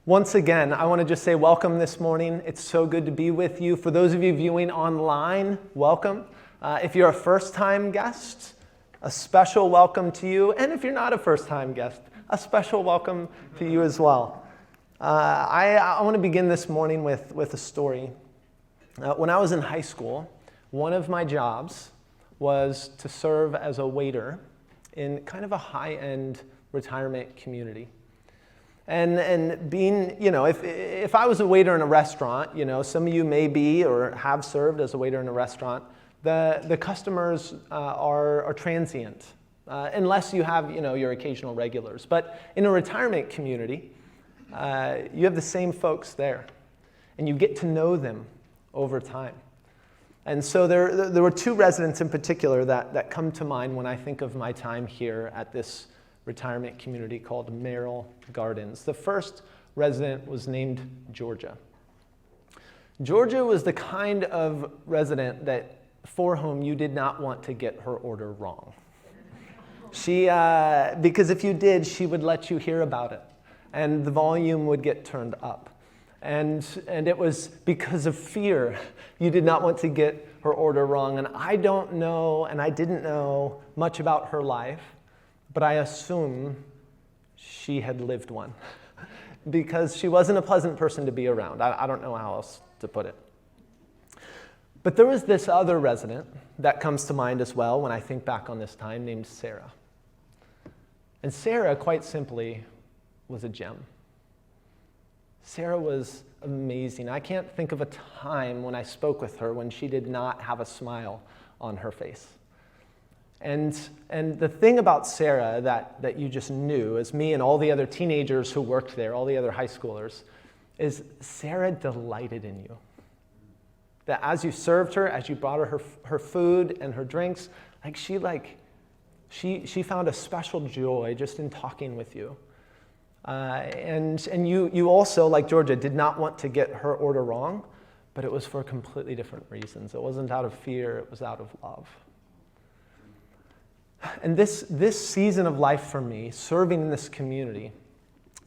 Once again, I want to just say welcome this morning. It's so good to be with you. For those of you viewing online, welcome. If you're a first-time guest, a special welcome to you. And if you're not a first-time guest, a special welcome to you as well. I want to begin this morning with a story. When I was in high school, one of my jobs was to serve as a waiter in kind of a high-end retirement community. And being, if I was a waiter in a restaurant, some of you may be or have served as a waiter in a restaurant, the customers are transient, unless you have, your occasional regulars. But in a retirement community, you have the same folks there, and you get to know them over time. And so there were two residents in particular that come to mind when I think of my time here at this retirement community called Merrill Gardens. The first resident was named Georgia. Georgia was the kind of resident for whom you did not want to get her order wrong. Because if you did, she would let you hear about it, and the volume would get turned up. And it was because of fear you did not want to get her order wrong. And I don't know, and I didn't know much about her life, but I assume she had lived one because she wasn't a pleasant person to be around. I don't know how else to put it. But there was this other resident that comes to mind as well when I think back on this time, named Sarah. And Sarah, quite simply, was a gem. Sarah was amazing. I can't think of a time when I spoke with her when she did not have a smile on her face. And the thing about Sarah that you just knew, as me and all the other teenagers who worked there, all the other high schoolers, is Sarah delighted in you. That as you served her, as you brought her food and her drinks, she found a special joy just in talking with you. And you also, like Georgia, did not want to get her order wrong, but it was for completely different reasons. It wasn't out of fear, it was out of love. And this season of life for me, serving in this community,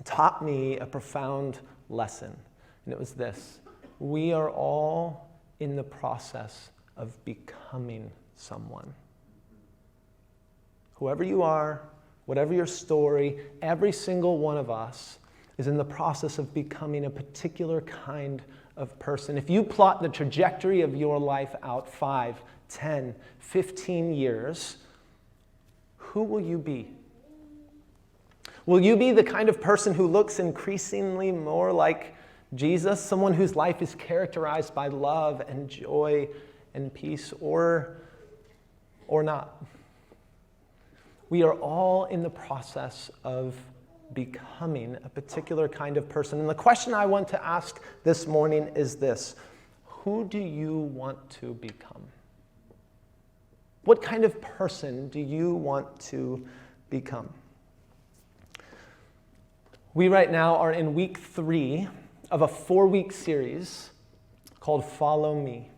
taught me a profound lesson. And it was this: we are all in the process of becoming someone. Whoever you are, whatever your story, every single one of us is in the process of becoming a particular kind of person. If you plot the trajectory of your life out 5, 10, 15 years, who will you be? Will you be the kind of person who looks increasingly more like Jesus, someone whose life is characterized by love and joy and peace, or not? We are all in the process of becoming a particular kind of person. And the question I want to ask this morning is this: who do you want to become? What kind of person do you want to become? We right now are in week 3 of a 4-week series called Follow Me.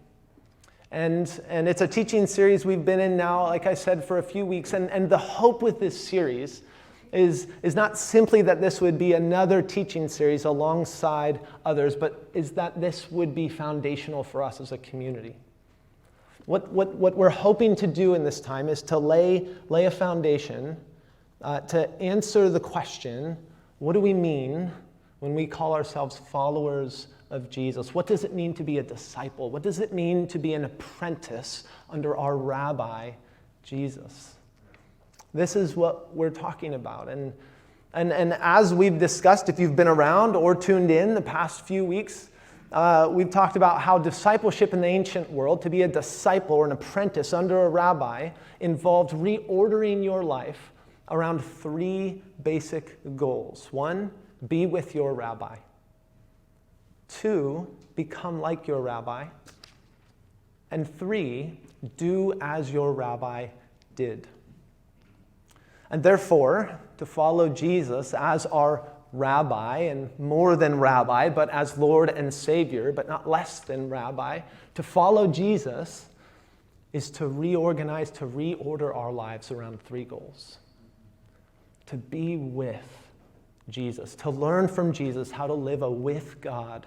And it's a teaching series we've been in now, like I said, for a few weeks. And the hope with this series is not simply that this would be another teaching series alongside others, but is that this would be foundational for us as a community. What we're hoping to do in this time is to lay a foundation to answer the question, what do we mean when we call ourselves followers of Jesus? What does it mean to be a disciple? What does it mean to be an apprentice under our rabbi, Jesus? This is what we're talking about. And as we've discussed, if you've been around or tuned in the past few weeks, we've talked about how discipleship in the ancient world, to be a disciple or an apprentice under a rabbi, involved reordering your life around 3 basic goals. 1, be with your rabbi. 2, become like your rabbi. And 3, do as your rabbi did. And therefore, to follow Jesus as our rabbi, and more than rabbi, but as Lord and Savior, but not less than rabbi, to follow Jesus is to reorganize, to reorder our lives around 3 goals. To be with Jesus, to learn from Jesus how to live a with God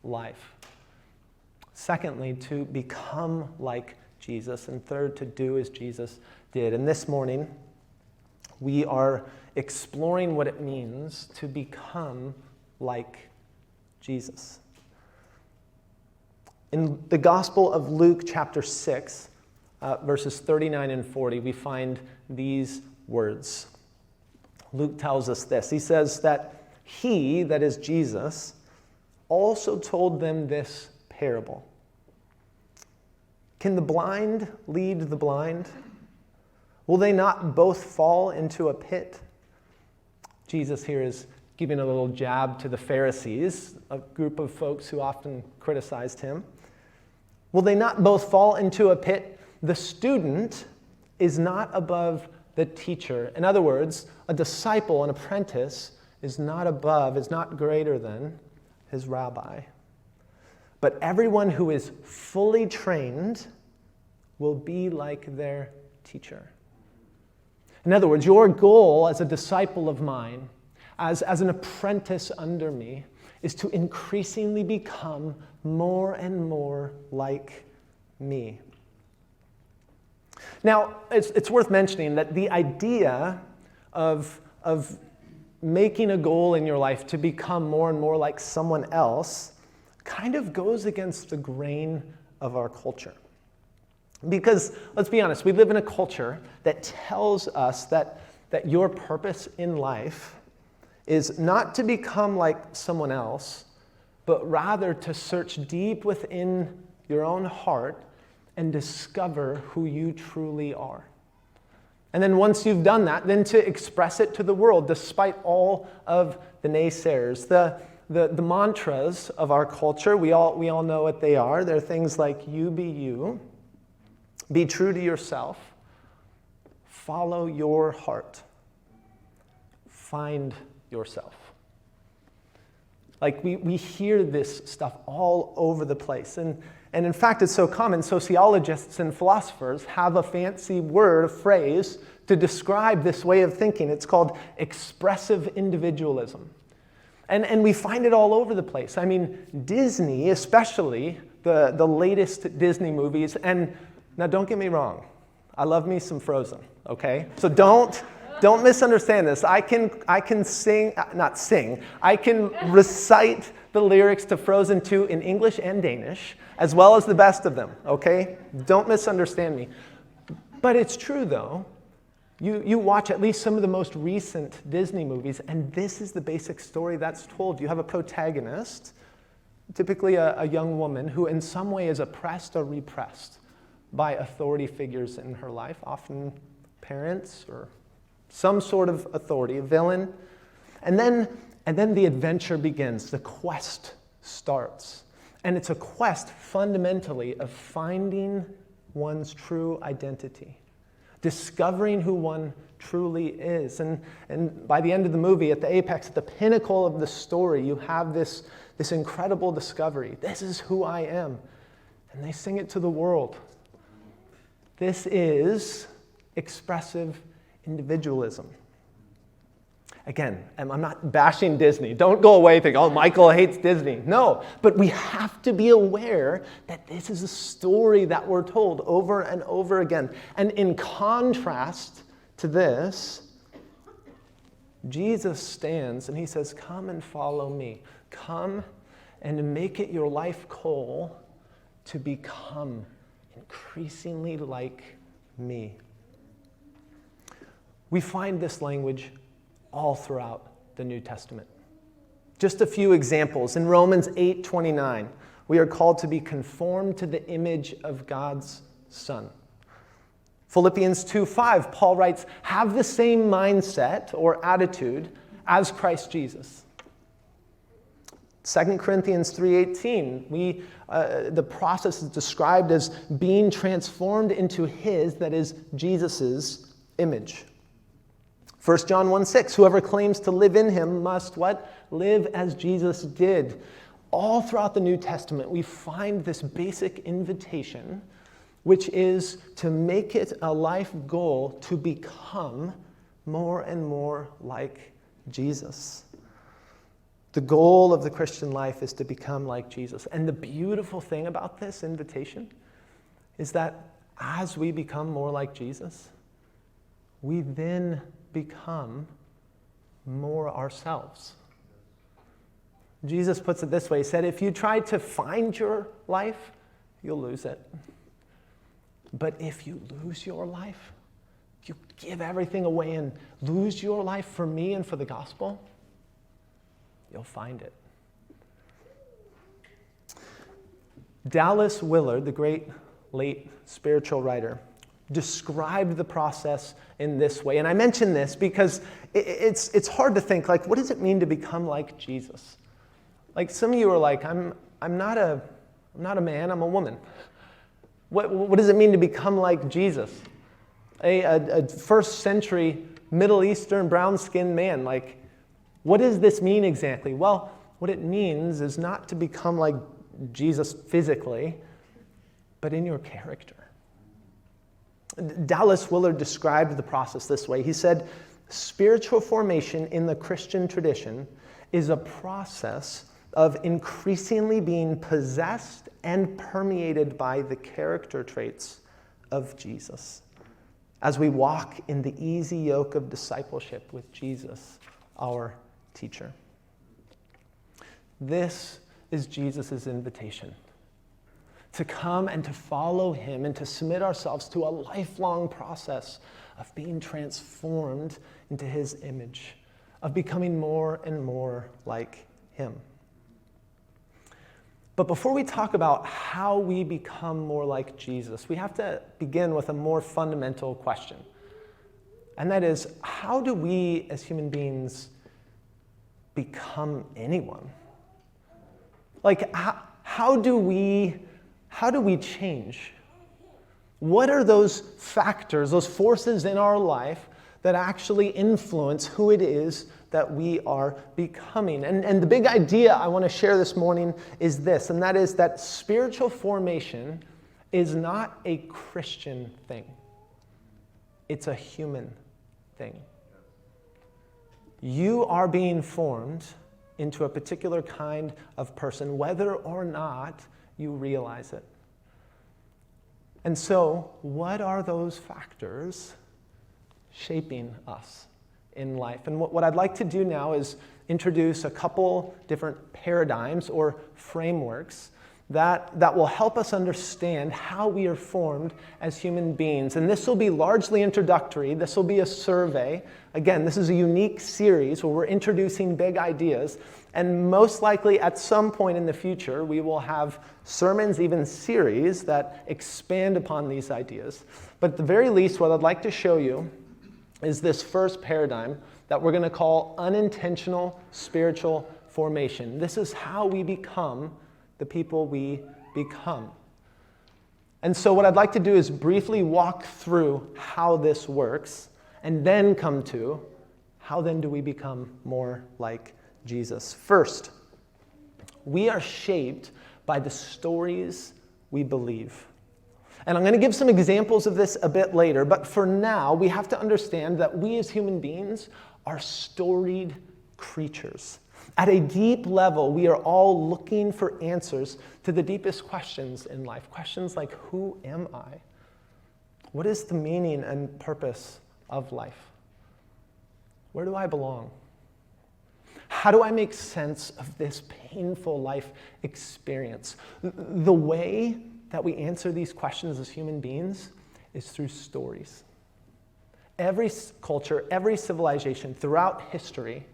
life. Secondly, to become like Jesus. And third, to do as Jesus did. And this morning, we are exploring what it means to become like Jesus. In the Gospel of Luke, chapter 6, verses 39 and 40, we find these words. Luke tells us this. He says that he, that is Jesus, also told them this parable. Can the blind lead the blind? Will they not both fall into a pit? Jesus here is giving a little jab to the Pharisees, a group of folks who often criticized him. Will they not both fall into a pit? The student is not above the teacher. In other words, a disciple, an apprentice, is not above, is not greater than his rabbi. But everyone who is fully trained will be like their teacher. In other words, your goal as a disciple of mine, as an apprentice under me, is to increasingly become more and more like me. Now, it's worth mentioning that the idea of making a goal in your life to become more and more like someone else kind of goes against the grain of our culture. Because, let's be honest, we live in a culture that tells us that your purpose in life is not to become like someone else, but rather to search deep within your own heart and discover who you truly are. And then once you've done that, then to express it to the world, despite all of the naysayers. The mantras of our culture, we all know what they are. They're things like you, be true to yourself, follow your heart, find yourself. Like we hear this stuff all over the place. And in fact, it's so common, sociologists and philosophers have a fancy word, a phrase, to describe this way of thinking. It's called expressive individualism. And we find it all over the place. I mean, Disney, especially the latest Disney movies, and now don't get me wrong, I love me some Frozen, okay? So don't misunderstand this. I can sing, not sing, I can recite the lyrics to Frozen 2 in English and Danish, as well as the best of them, okay? Don't misunderstand me. But it's true, though. You watch at least some of the most recent Disney movies, and this is the basic story that's told. You have a protagonist, typically a young woman, who in some way is oppressed or repressed by authority figures in her life, often parents or some sort of authority, a villain. And then the adventure begins. The quest starts. And it's a quest fundamentally of finding one's true identity, discovering who one truly is. And by the end of the movie, at the apex, at the pinnacle of the story, you have this incredible discovery. This is who I am. And they sing it to the world. This is expressive individualism. Again, I'm not bashing Disney. Don't go away thinking, oh, Michael hates Disney. No, but we have to be aware that this is a story that we're told over and over again. And in contrast to this, Jesus stands and he says, come and follow me. Come and make it your life goal to become increasingly like me. We find this language all throughout the New Testament. Just a few examples. In Romans 8:29, we are called to be conformed to the image of God's Son. Philippians 2:5, Paul writes, have the same mindset or attitude as Christ Jesus. 2 Corinthians 3:18, the process is described as being transformed into his, that is, Jesus's image. 1 John 1:6, whoever claims to live in him must what? Live as Jesus did. All throughout the New Testament, we find this basic invitation, which is to make it a life goal to become more and more like Jesus. The goal of the Christian life is to become like Jesus. And the beautiful thing about this invitation is that as we become more like Jesus, we then become more ourselves. Jesus puts it this way. He said, if you try to find your life, you'll lose it. But if you lose your life, if you give everything away and lose your life for me and for the gospel, you'll find it. Dallas Willard, the great late spiritual writer, described the process in this way. And I mention this because it's hard to think, like, what does it mean to become like Jesus? Like, some of you are like, I'm not a man, I'm a woman. What does it mean to become like Jesus? A first century Middle Eastern brown-skinned man, like, what does this mean exactly? Well, what it means is not to become like Jesus physically, but in your character. Dallas Willard described the process this way. He said, spiritual formation in the Christian tradition is a process of increasingly being possessed and permeated by the character traits of Jesus as we walk in the easy yoke of discipleship with Jesus, our teacher. This is Jesus' invitation, to come and to follow him and to submit ourselves to a lifelong process of being transformed into his image, of becoming more and more like him. But before we talk about how we become more like Jesus, we have to begin with a more fundamental question. And that is, how do we as human beings become anyone? Like, how do we change? What are those factors, those forces in our life that actually influence who it is that we are becoming? And the big idea I want to share this morning is this, and that is that spiritual formation is not a Christian thing. It's a human thing. You are being formed into a particular kind of person, whether or not you realize it. And so, what are those factors shaping us in life? And what I'd like to do now is introduce a couple different paradigms or frameworks that will help us understand how we are formed as human beings. And this will be largely introductory. This will be a survey. Again, this is a unique series where we're introducing big ideas. And most likely at some point in the future, we will have sermons, even series, that expand upon these ideas. But at the very least, what I'd like to show you is this first paradigm that we're going to call unintentional spiritual formation. This is how we become the people we become. And so what I'd like to do is briefly walk through how this works, and then come to how then do we become more like Jesus. First, we are shaped by the stories we believe. And I'm going to give some examples of this a bit later, but for now, we have to understand that we as human beings are storied creatures. At a deep level, we are all looking for answers to the deepest questions in life. Questions like, who am I? What is the meaning and purpose of life? Where do I belong? How do I make sense of this painful life experience? The way that we answer these questions as human beings is through stories. Every culture, every civilization throughout history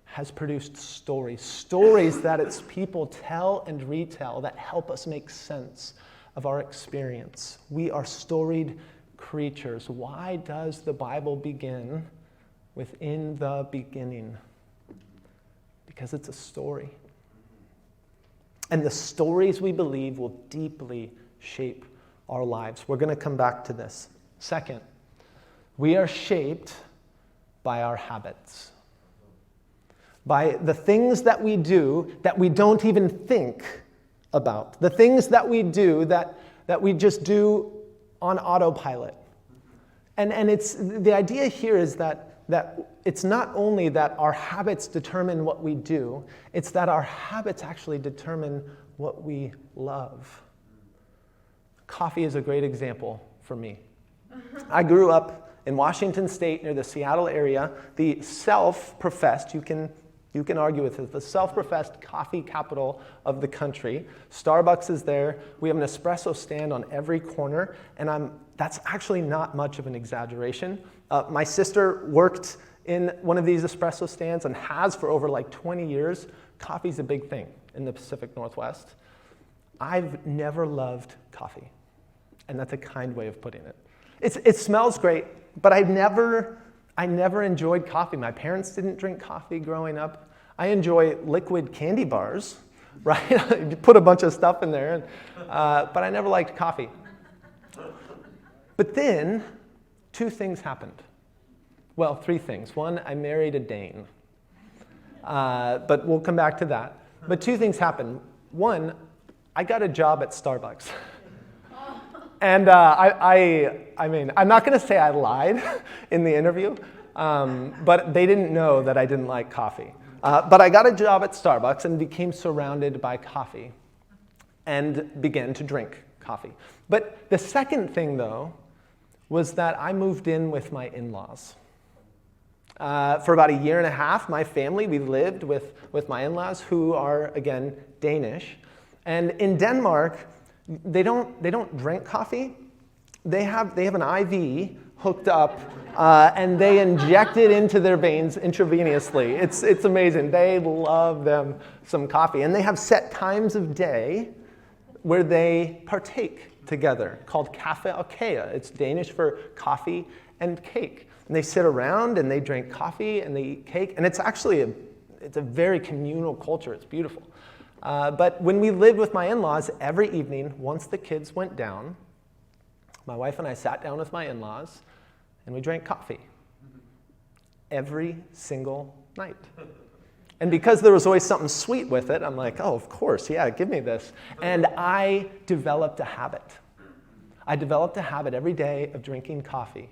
has produced stories that its people tell and retell that help us make sense of our experience. We are storied creatures. Why does the Bible begin with "in the beginning"? Because it's a story. And the stories we believe will deeply shape our lives. We're going to come back to this. Second, we are shaped by our habits. By the things that we do that we don't even think about. The things that we do that we just do on autopilot. And it's the idea here is that that it's not only that our habits determine what we do, it's that our habits actually determine what we love. Coffee is a great example for me. I grew up in Washington State near the Seattle area, the self-professed, you can argue with it, the self-professed coffee capital of the country. Starbucks is there. We have an espresso stand on every corner, and that's actually not much of an exaggeration. My sister worked in one of these espresso stands and has for over like 20 years. Coffee's a big thing in the Pacific Northwest. I've never loved coffee, and that's a kind way of putting it. It smells great, but I never enjoyed coffee. My parents didn't drink coffee growing up. I enjoy liquid candy bars, right? You put a bunch of stuff in there, but I never liked coffee. But then, two things happened. Well, three things. One, I married a Dane, but we'll come back to that. But two things happened. One, I got a job at Starbucks. And I mean, I'm not going to say I lied in the interview, but they didn't know that I didn't like coffee. But I got a job at Starbucks and became surrounded by coffee and began to drink coffee. But the second thing, though, was that I moved in with my in-laws. For about a year and a half, my family, we lived with my in-laws, who are, again, Danish. And in Denmark, they don't drink coffee. They have an IV hooked up, and they inject it into their veins intravenously. It's amazing. They love them some coffee, and they have set times of day where they partake together, called kaffe og kage. It's Danish for coffee and cake. And they sit around and they drink coffee and they eat cake, and it's actually a very communal culture. It's beautiful. But when we lived with my in-laws, every evening, once the kids went down, my wife and I sat down with my in-laws, and we drank coffee every single night. And because there was always something sweet with it, I'm like, oh, of course, yeah, give me this. And I developed a habit. I developed a habit every day of drinking coffee.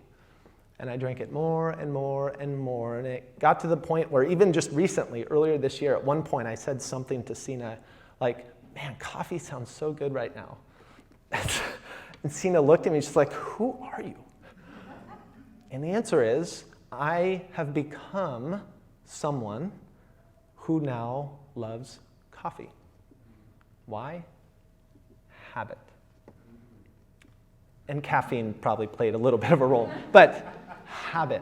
And I drank it more and more and more. And it got to the point where even just recently, earlier this year, at one point I said something to Sina like, man, coffee sounds so good right now. And Sina looked at me, she's like, who are you? And the answer is, I have become someone who now loves coffee. Why? Habit. And caffeine probably played a little bit of a role, but habit.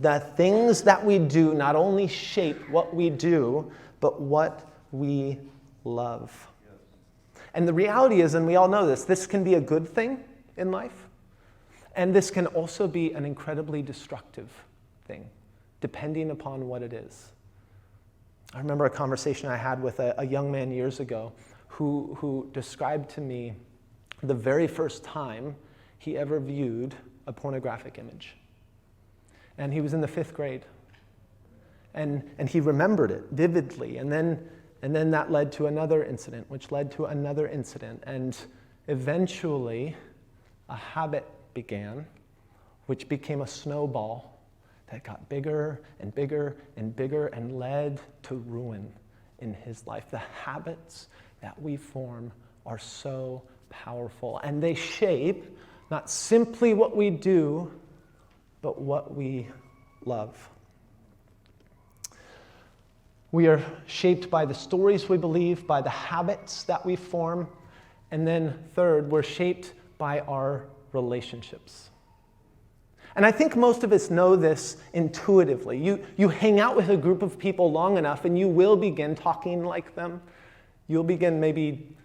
The things that we do not only shape what we do, but what we love. And the reality is, and we all know this can be a good thing in life, and this can also be an incredibly destructive thing, depending upon what it is. I remember a conversation I had with a young man years ago who described to me the very first time he ever viewed a pornographic image. And he was in the 5th grade. And he remembered it vividly. And then that led to another incident, which led to another incident. And eventually, a habit began, which became a snowball that got bigger and bigger and bigger and led to ruin in his life. The habits that we form are so powerful, and they shape not simply what we do, but what we love. We are shaped by the stories we believe, by the habits that we form, and then third, we're shaped by our relationships. And I think most of us know this intuitively. You hang out with a group of people long enough, and you will begin talking like them. You'll begin maybe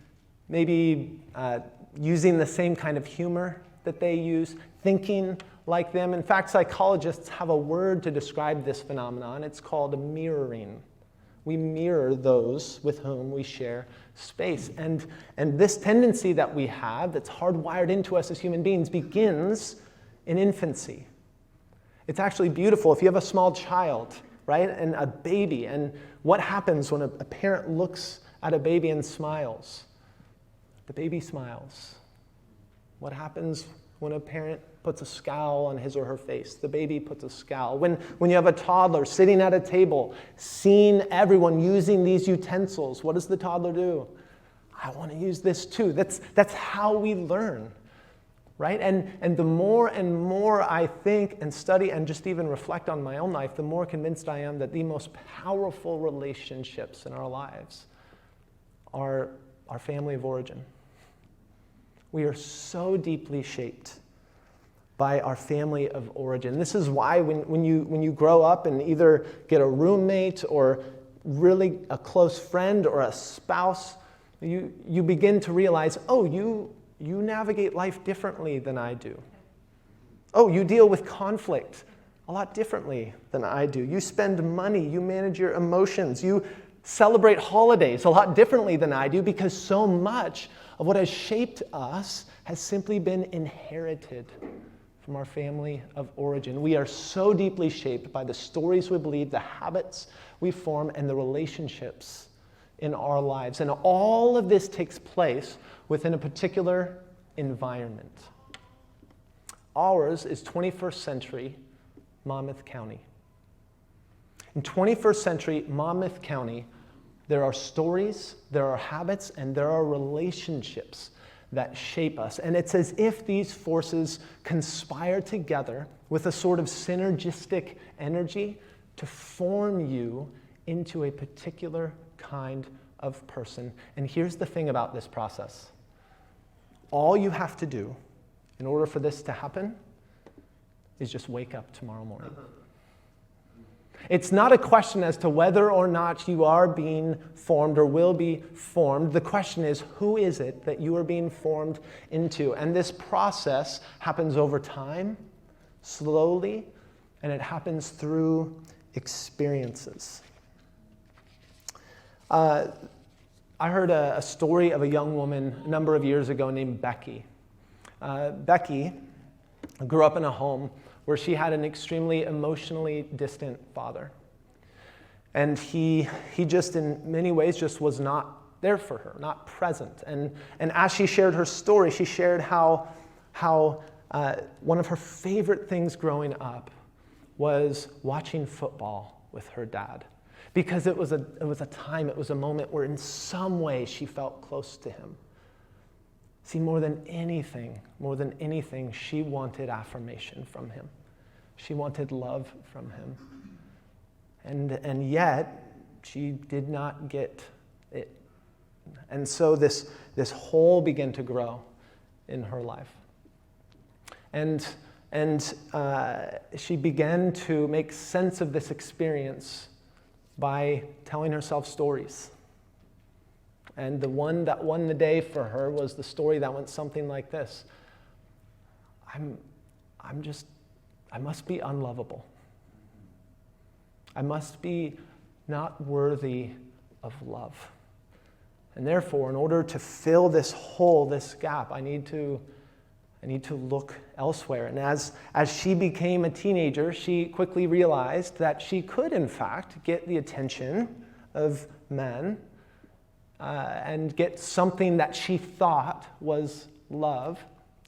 using the same kind of humor that they use, thinking like them. In fact, psychologists have a word to describe this phenomenon. It's called mirroring. We mirror those with whom we share space. And this tendency that we have, that's hardwired into us as human beings, begins in infancy. It's actually beautiful. If you have a small child, right, and a baby, and what happens when a parent looks at a baby and smiles? The baby smiles. What happens when a parent puts a scowl on his or her face. The baby puts a scowl. When you have a toddler sitting at a table, seeing everyone using these utensils, what does the toddler do? I want to use this too. That's how we learn, right? And the more and more I think and study and just even reflect on my own life, the more convinced I am that the most powerful relationships in our lives are our family of origin. We are so deeply shaped by our family of origin. This is why when you grow up and either get a roommate or really a close friend or a spouse, you begin to realize, oh, you navigate life differently than I do. Oh, you deal with conflict a lot differently than I do. You spend money, you manage your emotions, you celebrate holidays a lot differently than I do, because so much of what has shaped us has simply been inherited from our family of origin. We are so deeply shaped by the stories we believe, the habits we form, and the relationships in our lives. And all of this takes place within a particular environment. Ours is 21st century Monmouth County. In 21st century Monmouth County, there are stories, there are habits, and there are relationships that shape us. And it's as if these forces conspire together with a sort of synergistic energy to form you into a particular kind of person. And here's the thing about this process. All you have to do in order for this to happen is just wake up tomorrow morning. It's not a question as to whether or not you are being formed or will be formed. The question is, who is it that you are being formed into? And this process happens over time, slowly, and it happens through experiences. I heard a story of a young woman a number of years ago named Becky. Becky grew up in a home where she had an extremely emotionally distant father. And he just in many ways just was not there for her, not present. And as she shared her story, she shared how one of her favorite things growing up was watching football with her dad. Because it was a time, it was a moment where in some way she felt close to him. See, more than anything, she wanted affirmation from him. She wanted love from him. And yet, she did not get it. And so this hole began to grow in her life. And she began to make sense of this experience by telling herself stories. And the one that won the day for her was the story that went something like this. I must be unlovable. I must be not worthy of love. And therefore, in order to fill this hole, this gap, I need to look elsewhere. And as she became a teenager, she quickly realized that she could, in fact, get the attention of men and get something that she thought was love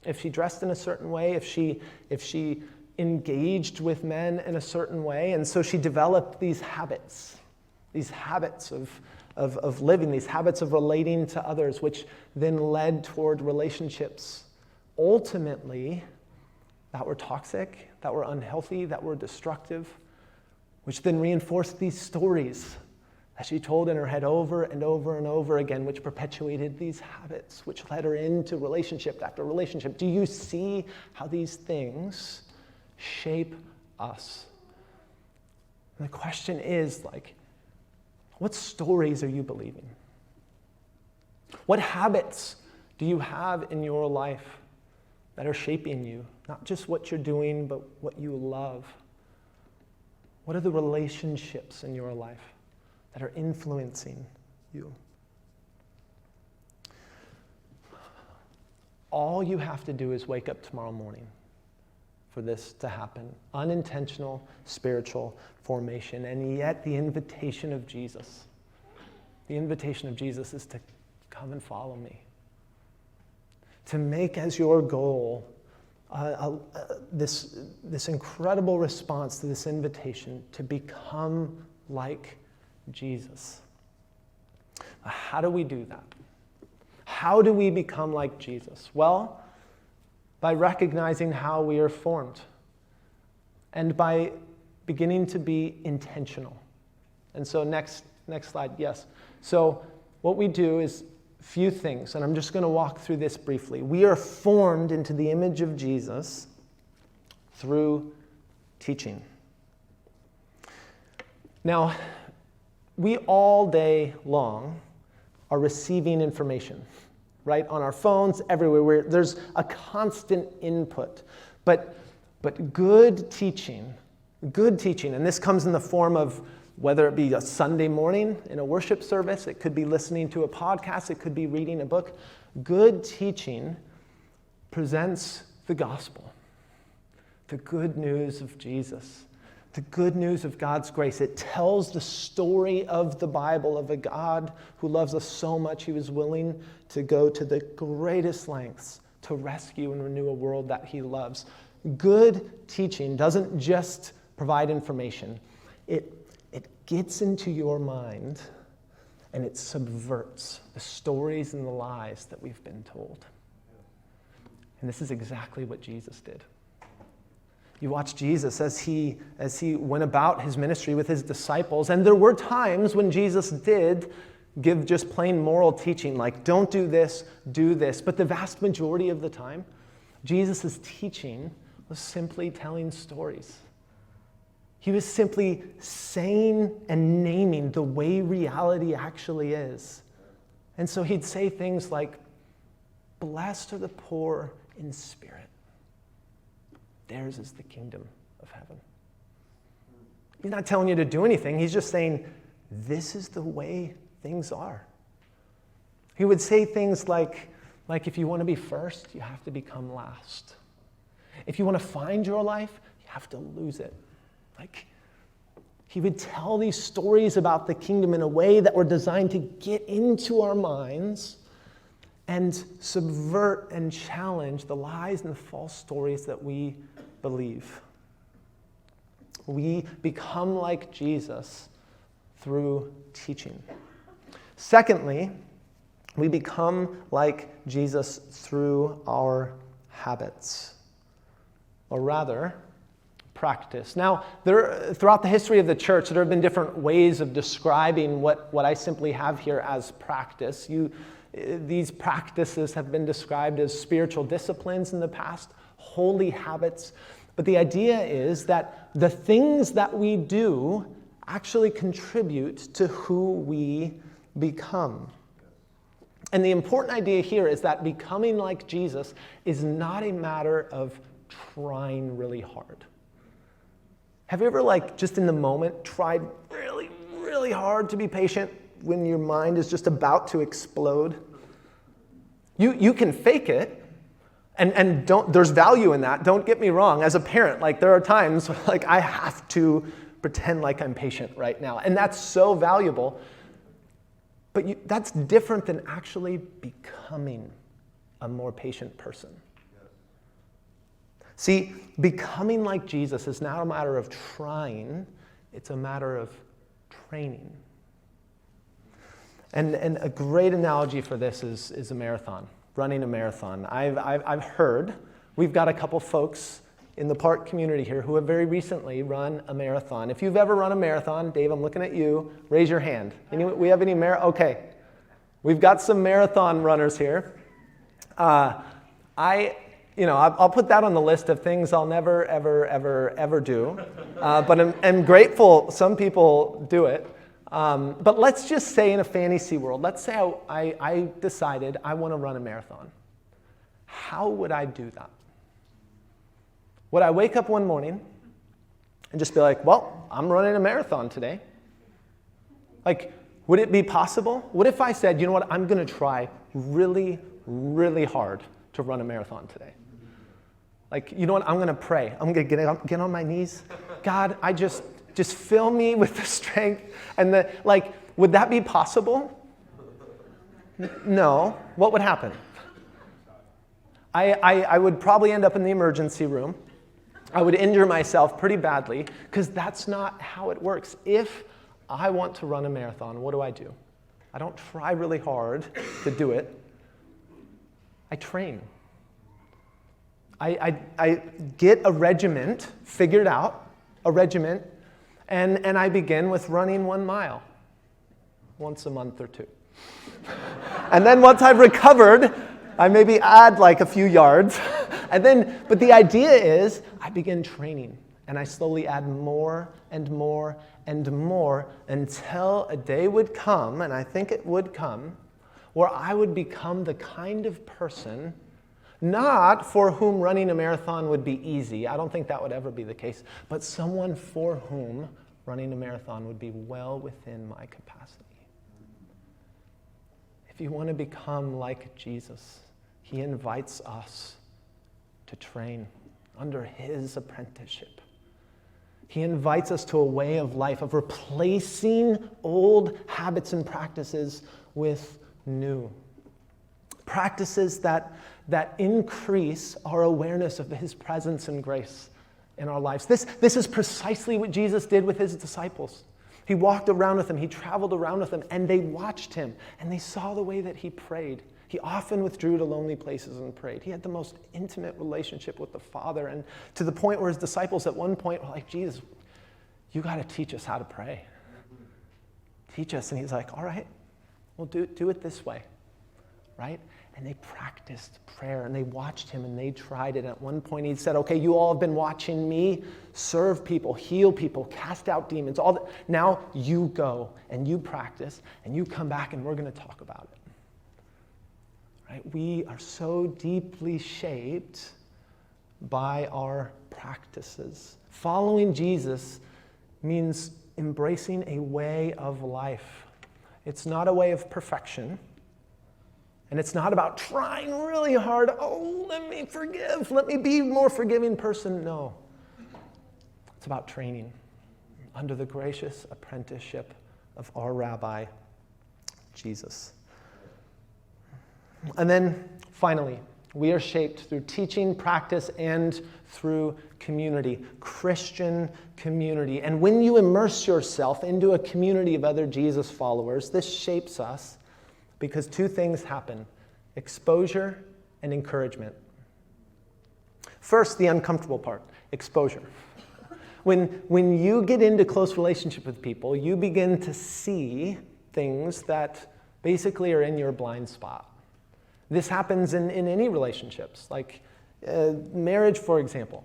if she dressed in a certain way, if she engaged with men in a certain way. And so she developed these habits of living, these habits of relating to others, which then led toward relationships ultimately that were toxic, that were unhealthy, that were destructive, which then reinforced these stories that she told in her head over and over and over again, which perpetuated these habits, which led her into relationship after relationship. Do you see how these things shape us? And the question is, what stories are you believing? What habits do you have in your life that are shaping you? Not just what you're doing, but what you love. What are the relationships in your life that are influencing you? All you have to do is wake up tomorrow morning for this to happen. Unintentional spiritual formation. And yet the invitation of Jesus is to come and follow me. To make as your goal this incredible response to this invitation to become like Jesus. How do we do that? How do we become like Jesus? Well, by recognizing how we are formed and by beginning to be intentional. And so next slide, yes. So what we do is a few things, and I'm just going to walk through this briefly. We are formed into the image of Jesus through teaching. Now, we all day long are receiving information, right? On our phones, everywhere. There's a constant input. But good teaching, and this comes in the form of whether it be a Sunday morning in a worship service, it could be listening to a podcast, it could be reading a book. Good teaching presents the gospel, the good news of Jesus, the good news of God's grace. It tells the story of the Bible of a God who loves us so much he was willing to go to the greatest lengths to rescue and renew a world that he loves. Good teaching doesn't just provide information. It gets into your mind and it subverts the stories and the lies that we've been told. And this is exactly what Jesus did. You watch Jesus as he went about his ministry with his disciples, and there were times when Jesus did give just plain moral teaching, like don't do this, do this. But the vast majority of the time, Jesus' teaching was simply telling stories. He was simply saying and naming the way reality actually is. And so he'd say things like, blessed are the poor in spirit. Theirs is the kingdom of heaven. He's not telling you to do anything. He's just saying, this is the way things are. He would say things like if you want to be first, you have to become last. If you want to find your life, you have to lose it. He would tell these stories about the kingdom in a way that were designed to get into our minds and subvert and challenge the lies and the false stories that we believe. We become like Jesus through teaching. Secondly, we become like Jesus through our habits, or rather, practice. Now, throughout the history of the church, there have been different ways of describing what I simply have here as practice. These practices have been described as spiritual disciplines in the past, holy habits. But the idea is that the things that we do actually contribute to who we become. And the important idea here is that becoming like Jesus is not a matter of trying really hard. Have you ever, just in the moment, tried really, really hard to be patient when your mind is just about to explode? You can fake it, and there's value in that. Don't get me wrong. As a parent, there are times I have to pretend like I'm patient right now, and that's so valuable. But that's different than actually becoming a more patient person. See, becoming like Jesus is not a matter of trying, it's a matter of training. And a great analogy for this is a marathon, running a marathon. I've heard, we've got a couple folks in the park community here who have very recently run a marathon. If you've ever run a marathon, Dave, I'm looking at you, raise your hand. We have any okay. We've got some marathon runners here. I'll put that on the list of things I'll never, ever, ever, ever do. But I'm grateful some people do it. But let's just say in a fantasy world, let's say I decided I want to run a marathon. How would I do that? Would I wake up one morning and just be like, well, I'm running a marathon today? Would it be possible? What if I said, you know what, I'm going to try really, really hard to run a marathon today? You know what, I'm going to pray. I'm going to get on my knees. God, I just fill me with the strength. And would that be possible? No. What would happen? I would probably end up in the emergency room. I would injure myself pretty badly because that's not how it works. If I want to run a marathon, what do? I don't try really hard to do it. I train. I get a regiment figured out, and I begin with running 1 mile once a month or two. And then once I've recovered, I maybe add like a few yards. But the idea is I begin training, and I slowly add more and more and more until a day would come, and I think it would come, where I would become the kind of person, not for whom running a marathon would be easy. I don't think that would ever be the case, but someone for whom running a marathon would be well within my capacity. If you want to become like Jesus, he invites us to train under his apprenticeship. He invites us to a way of life of replacing old habits and practices with new. Practices that increase our awareness of his presence and grace in our lives. This is precisely what Jesus did with his disciples. He walked around with them, he traveled around with them, and they watched him, and they saw the way that he prayed. He often withdrew to lonely places and prayed. He had the most intimate relationship with the Father, and to the point where his disciples at one point were like, Jesus, you got to teach us how to pray. Teach us. And he's like, all right, well, do it this way, right? And they practiced prayer, and they watched him, and they tried it. And at one point he said, okay, you all have been watching me serve people, heal people, cast out demons. All that. Now you go, and you practice, and you come back, and we're going to talk about it. Right? We are so deeply shaped by our practices. Following Jesus means embracing a way of life. It's not a way of perfection. And it's not about trying really hard. Oh, let me forgive. Let me be a more forgiving person. No. It's about training under the gracious apprenticeship of our Rabbi, Jesus. And then, finally, we are shaped through teaching, practice, and through community, Christian community. And when you immerse yourself into a community of other Jesus followers, this shapes us because two things happen: exposure and encouragement. First, the uncomfortable part, exposure. When you get into close relationship with people, you begin to see things that basically are in your blind spot. This happens in any relationships, like marriage, for example.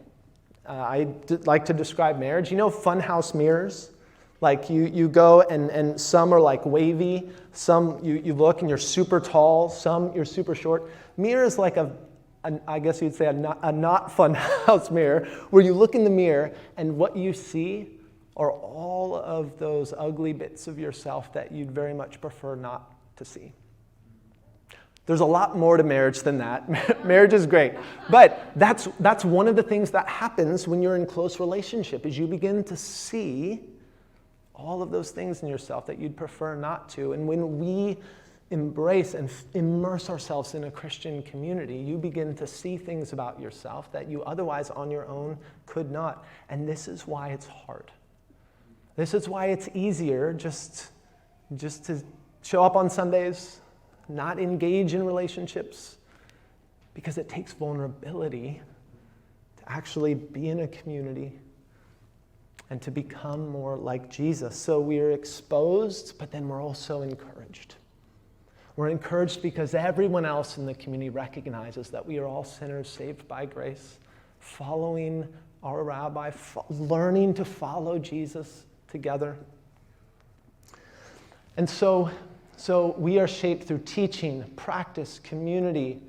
I like to describe marriage. You know funhouse mirrors? Like you go and some are like wavy, some you look and you're super tall, some you're super short. Mirror is like I guess you'd say a not funhouse mirror, where you look in the mirror and what you see are all of those ugly bits of yourself that you'd very much prefer not to see. There's a lot more to marriage than that. Marriage is great. But that's one of the things that happens when you're in close relationship, is you begin to see all of those things in yourself that you'd prefer not to. And when we embrace and immerse ourselves in a Christian community, you begin to see things about yourself that you otherwise on your own could not. And this is why it's hard. This is why it's easier just to show up on Sundays, not engage in relationships, because it takes vulnerability to actually be in a community and to become more like Jesus. So we are exposed, but then we're also encouraged. We're encouraged because everyone else in the community recognizes that we are all sinners saved by grace, following our rabbi, learning to follow Jesus together. And so we are shaped through teaching, practice, community,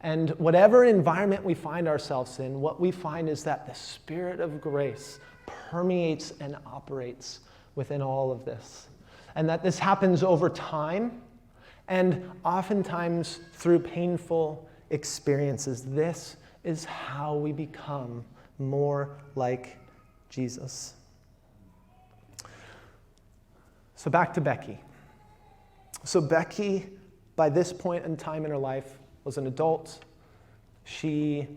and whatever environment we find ourselves in, what we find is that the Spirit of grace permeates and operates within all of this. And that this happens over time, and oftentimes through painful experiences. This is how we become more like Jesus. So back to Becky. So Becky, by this point in time in her life, was an adult. She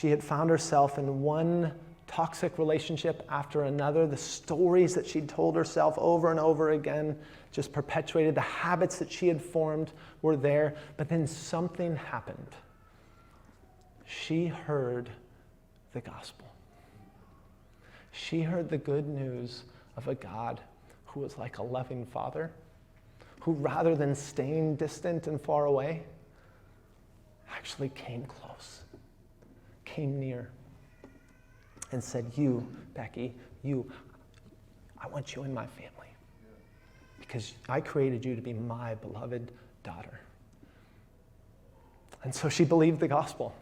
had found herself in one toxic relationship after another. The stories that she'd told herself over and over again just perpetuated. The habits that she had formed were there. But then something happened. She heard the gospel. She heard the good news of a God who was like a loving father, who rather than staying distant and far away, actually came close, came near, and said, you, Becky, I want you in my family because I created you to be my beloved daughter. And so she believed the gospel.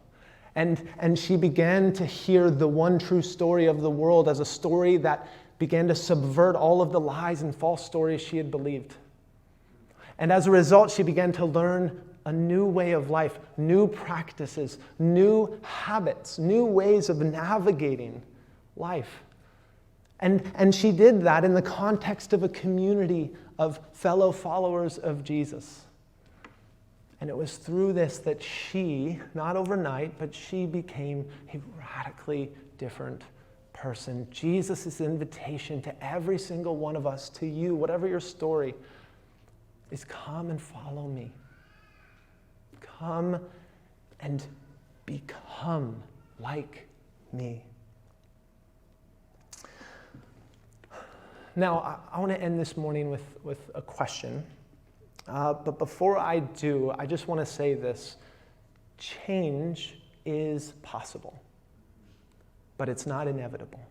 And she began to hear the one true story of the world as a story that began to subvert all of the lies and false stories she had believed. And as a result, she began to learn a new way of life, new practices, new habits, new ways of navigating life. And she did that in the context of a community of fellow followers of Jesus. And it was through this that she, not overnight, but she became a radically different person. Jesus' invitation to every single one of us, to you, whatever your story, is come and follow me. Come and become like me. Now, I want to end this morning with a question. But before I do, I just want to say this. Change is possible, but it's not inevitable.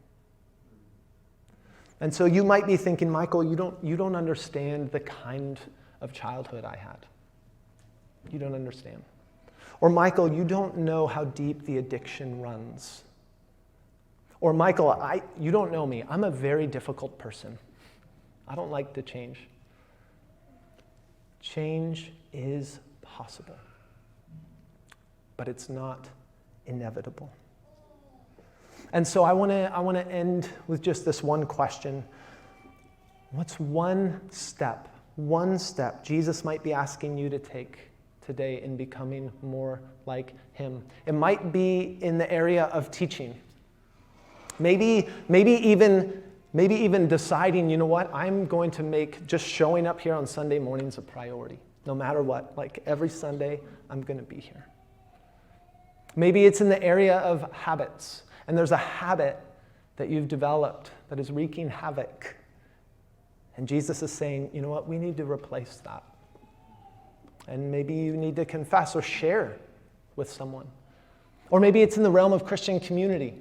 And so you might be thinking, Michael, you don't understand the kind of childhood I had. You don't understand. Or Michael, you don't know how deep the addiction runs. Or Michael, you don't know me. I'm a very difficult person. I don't like to change. Change is possible, but it's not inevitable. And so I want to end with just this one question. What's one step Jesus might be asking you to take today in becoming more like him? It might be in the area of teaching. Maybe even deciding, you know what, I'm going to make just showing up here on Sunday mornings a priority, no matter what. Like every Sunday, I'm going to be here. Maybe it's in the area of habits, and there's a habit that you've developed that is wreaking havoc. And Jesus is saying, you know what, we need to replace that. And maybe you need to confess or share with someone. Or maybe it's in the realm of Christian community.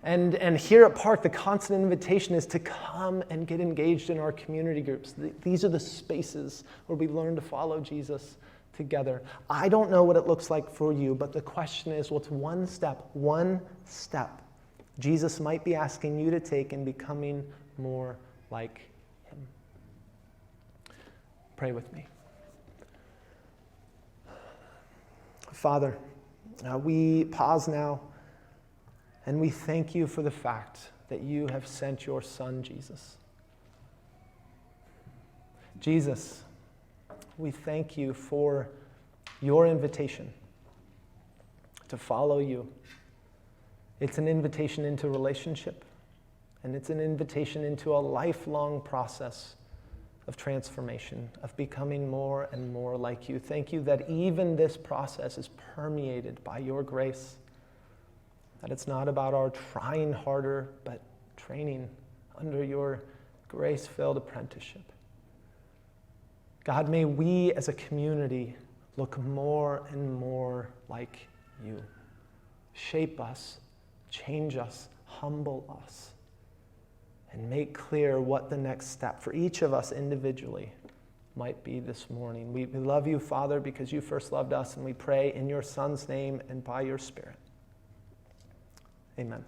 And here at Park, the constant invitation is to come and get engaged in our community groups. These are the spaces where we learn to follow Jesus together. I don't know what it looks like for you, but the question is, what's one step Jesus might be asking you to take in becoming more like him? Pray with me. Father, we pause now. And we thank you for the fact that you have sent your Son, Jesus. Jesus, we thank you for your invitation to follow you. It's an invitation into relationship, and it's an invitation into a lifelong process of transformation, of becoming more and more like you. Thank you that even this process is permeated by your grace. That it's not about our trying harder, but training under your grace-filled apprenticeship. God, may we as a community look more and more like you. Shape us, change us, humble us, and make clear what the next step for each of us individually might be this morning. We love you, Father, because you first loved us, and we pray in your Son's name and by your Spirit. Amen.